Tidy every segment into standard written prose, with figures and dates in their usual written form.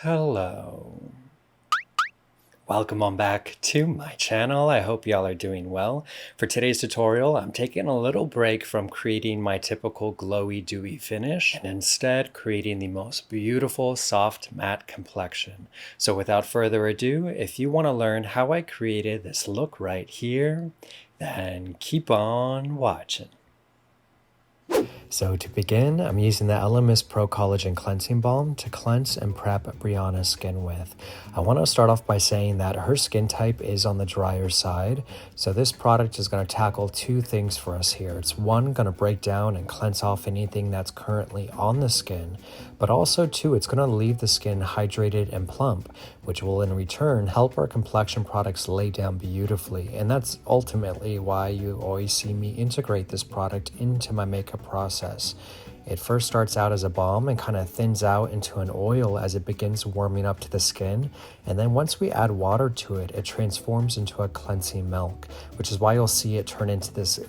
Hello. Welcome on back to my channel. I hope y'all are doing well. For today's tutorial, I'm taking a little break from creating my typical glowy, dewy finish and instead creating the most beautiful, soft, matte complexion. So without further ado, if you want to learn how I created this look right here, then keep on watching. So to begin, I'm using the Elemis Pro-Collagen Cleansing Balm to cleanse and prep Brianna's skin with. I want to start off by saying that her skin type is on the drier side, so this product is going to tackle two things for us here. It's one, going to break down and cleanse off anything that's currently on the skin, but also two, it's going to leave the skin hydrated and plump, which will in return help our complexion products lay down beautifully. And that's ultimately why you always see me integrate this product into my makeup process. It first starts out as a balm and kind of thins out into an oil as it begins warming up to the skin. And then once we add water to it, it transforms into a cleansing milk, which is why you'll see it turn into this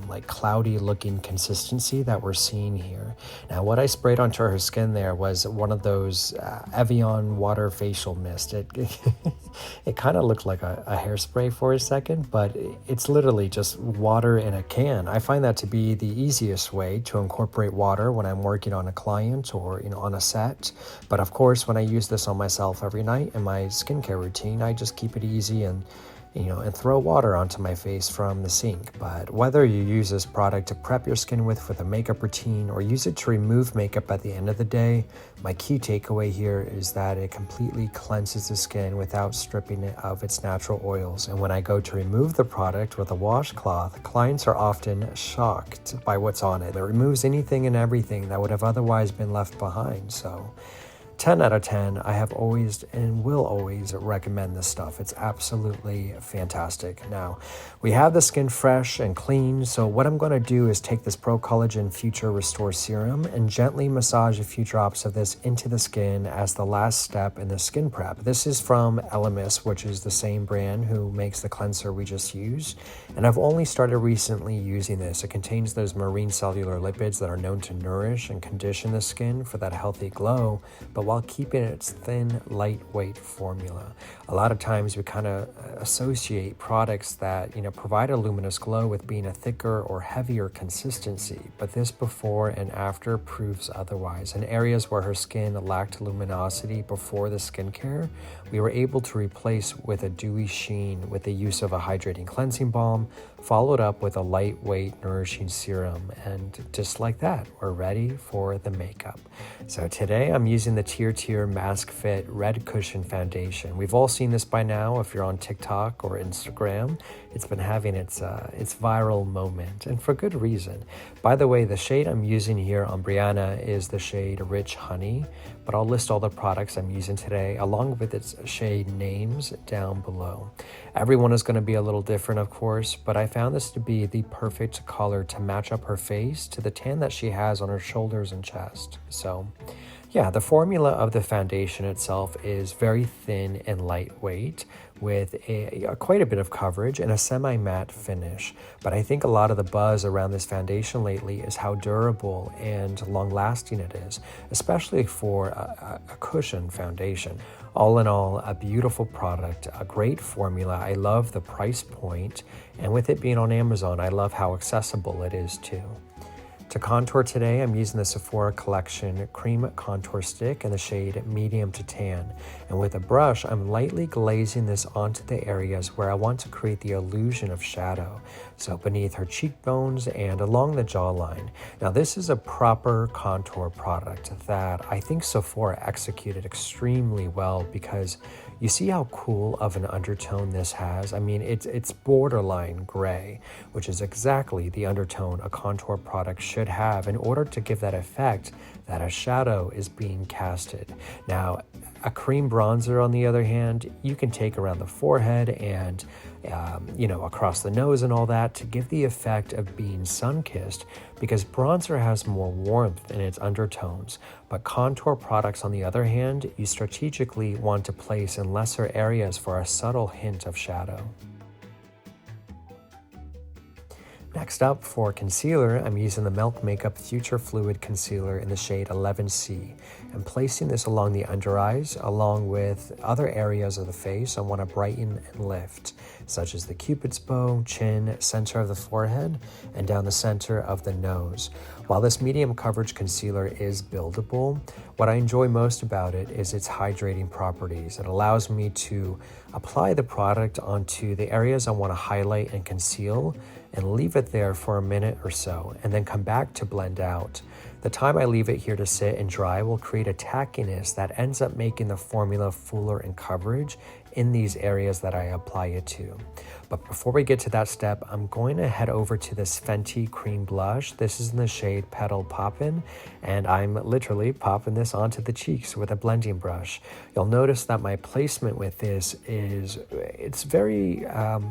like cloudy looking consistency that we're seeing here. Now, what I sprayed onto her skin there was one of those Evian water facial mist. It kind of looked like a hairspray for a second, but it's literally just water in a can. I find that to be the easiest way to incorporate water when I'm working on a client or on a set. But of course, when I use this on myself every night in my skincare routine, I just keep it easy and throw water onto my face from the sink. But whether you use this product to prep your skin with for the makeup routine or use it to remove makeup at the end of the day, my key takeaway here is that it completely cleanses the skin without stripping it of its natural oils. And when I go to remove the product with a washcloth, clients are often shocked by what's on it. It removes anything and everything that would have otherwise been left behind. So 10 out of 10, I have always and will always recommend this stuff. It's absolutely fantastic. Now, we have the skin fresh and clean, so what I'm going to do is take this Pro-Collagen Future Restore Serum and gently massage a few drops of this into the skin as the last step in the skin prep. This is from Elemis, which is the same brand who makes the cleanser we just used, and I've only started recently using this. It contains those marine cellular lipids that are known to nourish and condition the skin for that healthy glow, but while keeping its thin, lightweight formula. A lot of times we kind of associate products that provide a luminous glow with being a thicker or heavier consistency, but this before and after proves otherwise. In areas where her skin lacked luminosity before the skincare, we were able to replace with a dewy sheen with the use of a hydrating cleansing balm, followed up with a lightweight, nourishing serum, and just like that, we're ready for the makeup. So today I'm using the TirTir Mask Fit Red Cushion Foundation. We've all seen this by now if you're on TikTok or Instagram. It's been having its viral moment, and for good reason. By the way, the shade I'm using here on Brianna is the shade Rich Honey, but I'll list all the products I'm using today along with its shade names down below. Everyone is going to be a little different, of course, but I found this to be the perfect color to match up her face to the tan that she has on her shoulders and chest. So yeah, the formula of the foundation itself is very thin and lightweight with quite a bit of coverage and a semi-matte finish. But I think a lot of the buzz around this foundation lately is how durable and long-lasting it is, especially for a cushion foundation. All in all, a beautiful product, a great formula. I love the price point, and with it being on Amazon, I love how accessible it is too. To contour today, I'm using the Sephora Collection Cream Contour Stick in the shade Medium to Tan. And with a brush, I'm lightly glazing this onto the areas where I want to create the illusion of shadow. So beneath her cheekbones and along the jawline. Now this is a proper contour product that I think Sephora executed extremely well, because you see how cool of an undertone this has? I mean, it's borderline gray, which is exactly the undertone a contour product should have in order to give that effect that a shadow is being casted. Now, a cream bronzer, on the other hand, you can take around the forehead and across the nose and all that to give the effect of being sun-kissed, because bronzer has more warmth in its undertones. But contour products, on the other hand, you strategically want to place in lesser areas for a subtle hint of shadow. Next up, for concealer, I'm using the Milk Makeup Future Fluid Concealer in the shade 11C. I'm placing this along the under eyes, along with other areas of the face I want to brighten and lift, such as the Cupid's bow, chin, center of the forehead, and down the center of the nose. While this medium coverage concealer is buildable, what I enjoy most about it is its hydrating properties. It allows me to apply the product onto the areas I want to highlight and conceal, and leave it there for a minute or so, and then come back to blend out. The time I leave it here to sit and dry will create a tackiness that ends up making the formula fuller in coverage in these areas that I apply it to. But before we get to that step, I'm going to head over to this Fenty cream blush. This is in the shade Petal Poppin, and I'm literally popping this onto the cheeks with a blending brush. You'll notice that my placement with this it's very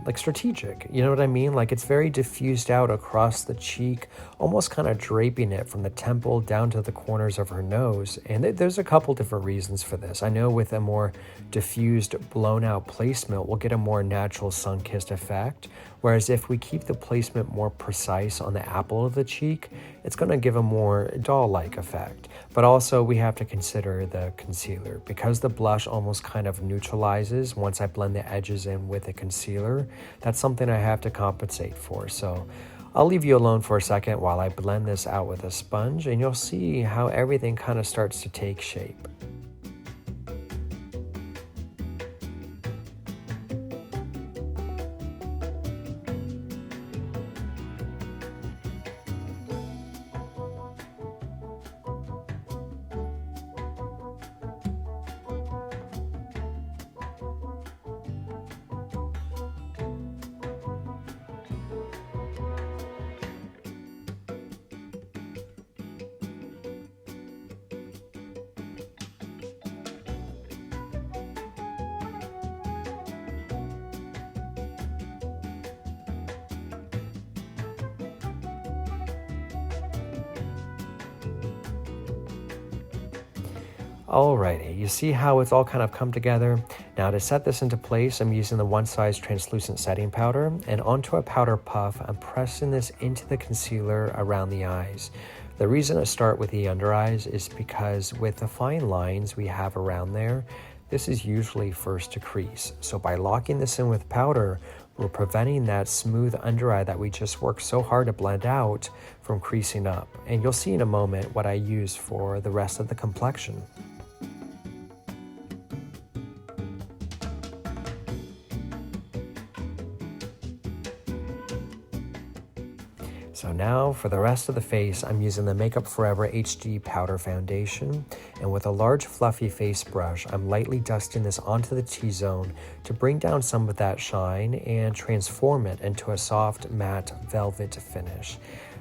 like strategic. You know what I mean? Like it's very diffused out across the cheek, almost kind of draping it from the temple down to the corners of her nose. And there's a couple different reasons for this. I know with a more diffused, blown out placement, we'll get a more natural sun-kissed effect, whereas if we keep the placement more precise on the apple of the cheek, it's going to give a more doll-like effect. But also we have to consider the concealer. Because the blush almost kind of neutralizes once I blend the edges in with the concealer, that's something I have to compensate for. So I'll leave you alone for a second while I blend this out with a sponge, and you'll see how everything kind of starts to take shape. Alrighty, you see how it's all kind of come together? Now to set this into place, I'm using the One Size translucent setting powder, and onto a powder puff, I'm pressing this into the concealer around the eyes. The reason I start with the under eyes is because with the fine lines we have around there, this is usually first to crease. So by locking this in with powder, we're preventing that smooth under eye that we just worked so hard to blend out from creasing up. And you'll see in a moment what I use for the rest of the complexion. So now for the rest of the face, I'm using the Makeup Forever HD Powder Foundation, and with a large fluffy face brush, I'm lightly dusting this onto the T-zone to bring down some of that shine and transform it into a soft matte velvet finish.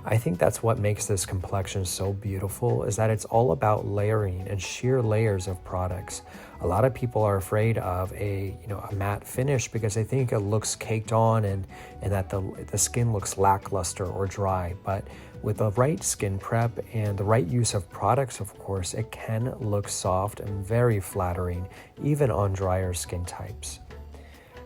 I think that's what makes this complexion so beautiful, is that it's all about layering and sheer layers of products. A lot of people are afraid of a matte finish because they think it looks caked on and that the skin looks lackluster or dry. But with the right skin prep and the right use of products, of course, it can look soft and very flattering, even on drier skin types.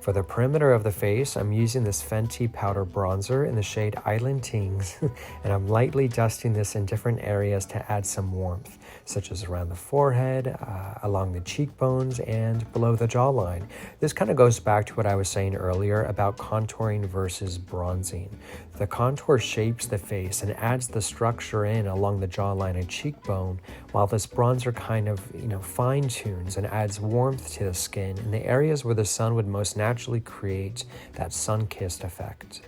For the perimeter of the face, I'm using this Fenty powder bronzer in the shade Island Tings, and I'm lightly dusting this in different areas to add some warmth, such as around the forehead, along the cheekbones, and below the jawline. This kind of goes back to what I was saying earlier about contouring versus bronzing. The contour shapes the face and adds the structure in along the jawline and cheekbone, while this bronzer kind of, fine-tunes and adds warmth to the skin in the areas where the sun would most naturally create that sun-kissed effect.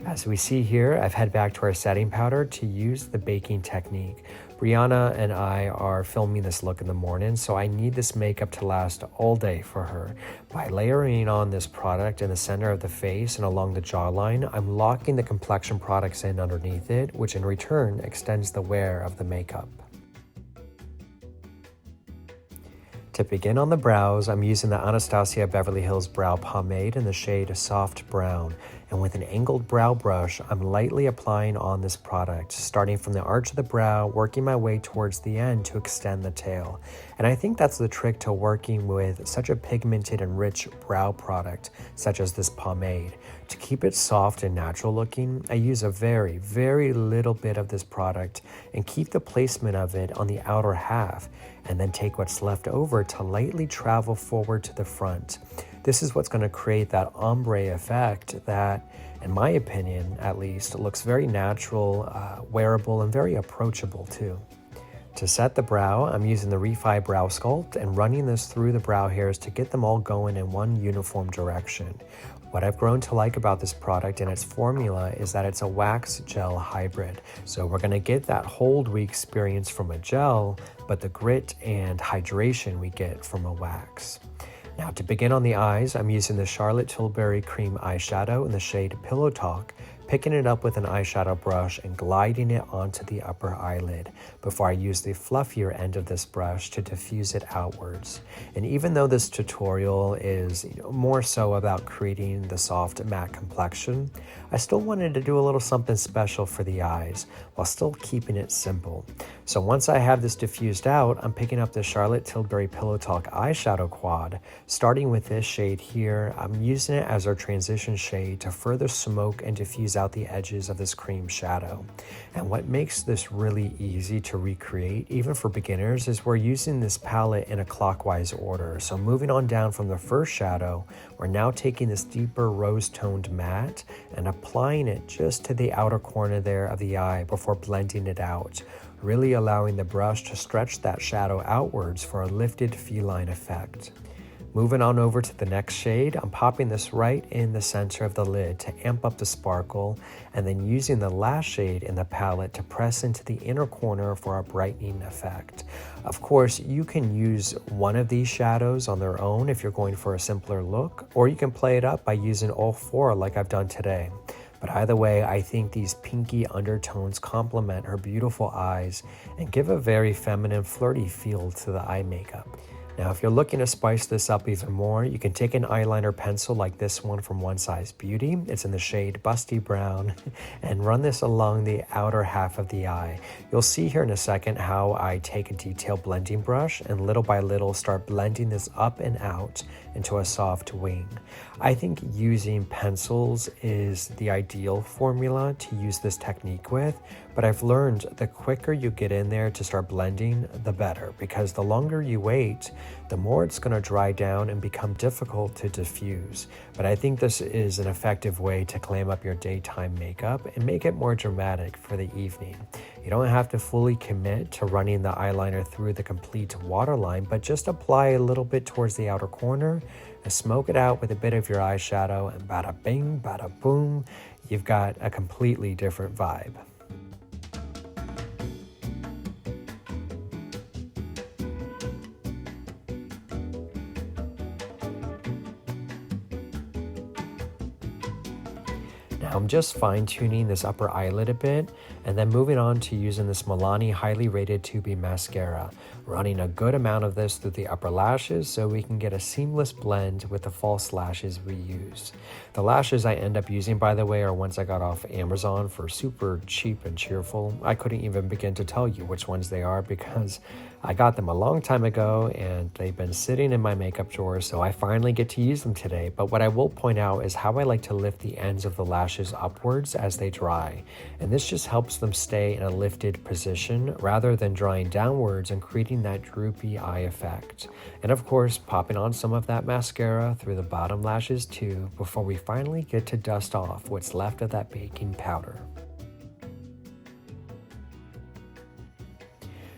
As we see here, I've head back to our setting powder to use the baking technique. Brianna and I are filming this look in the morning, so I need this makeup to last all day for her. By layering on this product in the center of the face and along the jawline, I'm locking the complexion products in underneath it, which in return extends the wear of the makeup. To begin on the brows, I'm using the Anastasia Beverly Hills Brow Pomade in the shade Soft Brown. And with an angled brow brush, I'm lightly applying on this product, starting from the arch of the brow, working my way towards the end to extend the tail. And I think that's the trick to working with such a pigmented and rich brow product, such as this pomade. To keep it soft and natural looking, I use a very, very little bit of this product and keep the placement of it on the outer half, and then take what's left over to lightly travel forward to the front. This is what's going to create that ombre effect that, in my opinion at least, looks very natural, wearable, and very approachable too. To set the brow, I'm using the Refy Brow Sculpt and running this through the brow hairs to get them all going in one uniform direction. What I've grown to like about this product and its formula is that it's a wax gel hybrid. So we're going to get that hold we experience from a gel, but the grit and hydration we get from a wax. Now to begin on the eyes, I'm using the Charlotte Tilbury Cream Eyeshadow in the shade Pillow Talk, picking it up with an eyeshadow brush and gliding it onto the upper eyelid before I use the fluffier end of this brush to diffuse it outwards. And even though this tutorial is more so about creating the soft matte complexion, I still wanted to do a little something special for the eyes while still keeping it simple. So once I have this diffused out, I'm picking up the Charlotte Tilbury Pillow Talk eyeshadow quad. Starting with this shade here, I'm using it as our transition shade to further smoke and diffuse out the edges of this cream shadow. And what makes this really easy to recreate, even for beginners, is we're using this palette in a clockwise order. So moving on down from the first shadow, we're now taking this deeper rose-toned matte and applying it just to the outer corner there of the eye before blending it out, really allowing the brush to stretch that shadow outwards for a lifted feline effect. Moving on over to the next shade, I'm popping this right in the center of the lid to amp up the sparkle, and then using the last shade in the palette to press into the inner corner for a brightening effect. Of course, you can use one of these shadows on their own if you're going for a simpler look, or you can play it up by using all four like I've done today. But either way, I think these pinky undertones complement her beautiful eyes and give a very feminine, flirty feel to the eye makeup. Now, if you're looking to spice this up even more, you can take an eyeliner pencil like this one from One Size Beauty. It's in the shade Busty Brown, and run this along the outer half of the eye. You'll see here in a second how I take a detail blending brush and little by little start blending this up and out into a soft wing. I think using pencils is the ideal formula to use this technique with, but I've learned the quicker you get in there to start blending, the better, because the longer you wait, the more it's going to dry down and become difficult to diffuse. But I think this is an effective way to clam up your daytime makeup and make it more dramatic for the evening. You don't have to fully commit to running the eyeliner through the complete waterline, but just apply a little bit towards the outer corner and smoke it out with a bit of your eyeshadow, and bada bing, bada boom, you've got a completely different vibe. Now I'm just fine-tuning this upper eyelid a bit, and then moving on to using this Milani Highly Rated 2B mascara, running a good amount of this through the upper lashes so we can get a seamless blend with the false lashes we use. The lashes I end up using, by the way, are ones I got off Amazon for super cheap and cheerful. I couldn't even begin to tell you which ones they are because I got them a long time ago and they've been sitting in my makeup drawer, so I finally get to use them today. But what I will point out is how I like to lift the ends of the lashes upwards as they dry. And this just helps them stay in a lifted position rather than drying downwards and creating that droopy eye effect. And of course, popping on some of that mascara through the bottom lashes too before we finally get to dust off what's left of that baking powder.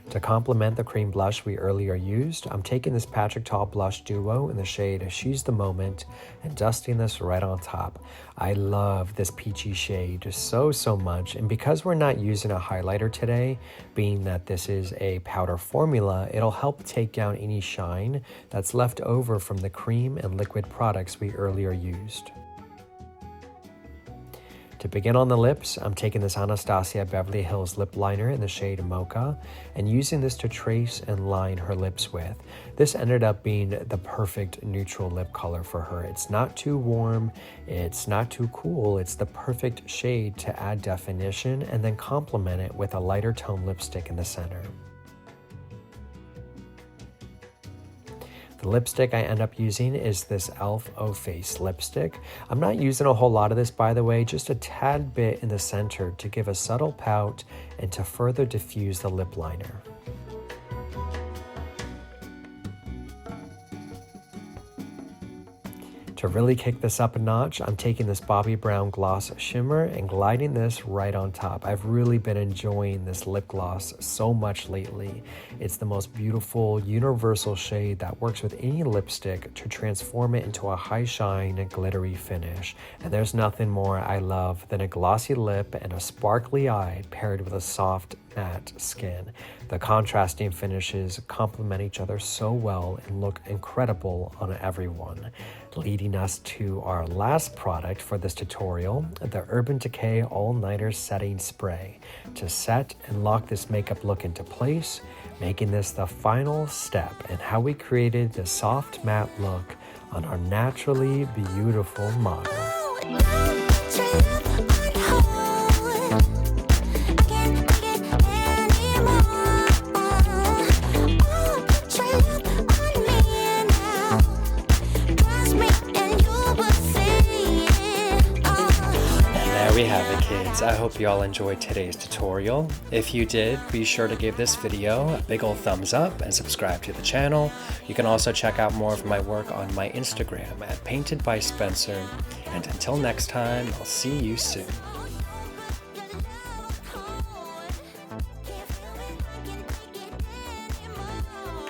To complement the cream blush we earlier used, I'm taking this Patrick Ta Blush Duo in the shade She's the Moment and dusting this right on top. I love this peachy shade so much, and because we're not using a highlighter today, being that this is a powder formula, it'll help take down any shine that's left over from the cream and liquid products we earlier used. To begin on the lips, I'm taking this Anastasia Beverly Hills lip liner in the shade Mocha and using this to trace and line her lips with. This ended up being the perfect neutral lip color for her. It's not too warm, it's not too cool, it's the perfect shade to add definition and then complement it with a lighter tone lipstick in the center. The lipstick I end up using is this e.l.f. O Face lipstick. I'm not using a whole lot of this, by the way, just a tad bit in the center to give a subtle pout and to further diffuse the lip liner. To really kick this up a notch, I'm taking this Bobbi Brown Gloss Shimmer and gliding this right on top. I've really been enjoying this lip gloss so much lately. It's the most beautiful, universal shade that works with any lipstick to transform it into a high shine and glittery finish. And there's nothing more I love than a glossy lip and a sparkly eye paired with a soft, matte skin. The contrasting finishes complement each other so well and look incredible on everyone. Leading us to our last product for this tutorial, the Urban Decay All Nighter Setting Spray, to set and lock this makeup look into place, making this the final step in how we created the soft matte look on our naturally beautiful model. We have it, kids. I hope you all enjoyed today's tutorial. If you did, be sure to give this video a big ol' thumbs up and subscribe to the channel. You can also check out more of my work on my Instagram at Painted by Spencer. And until next time, I'll see you soon.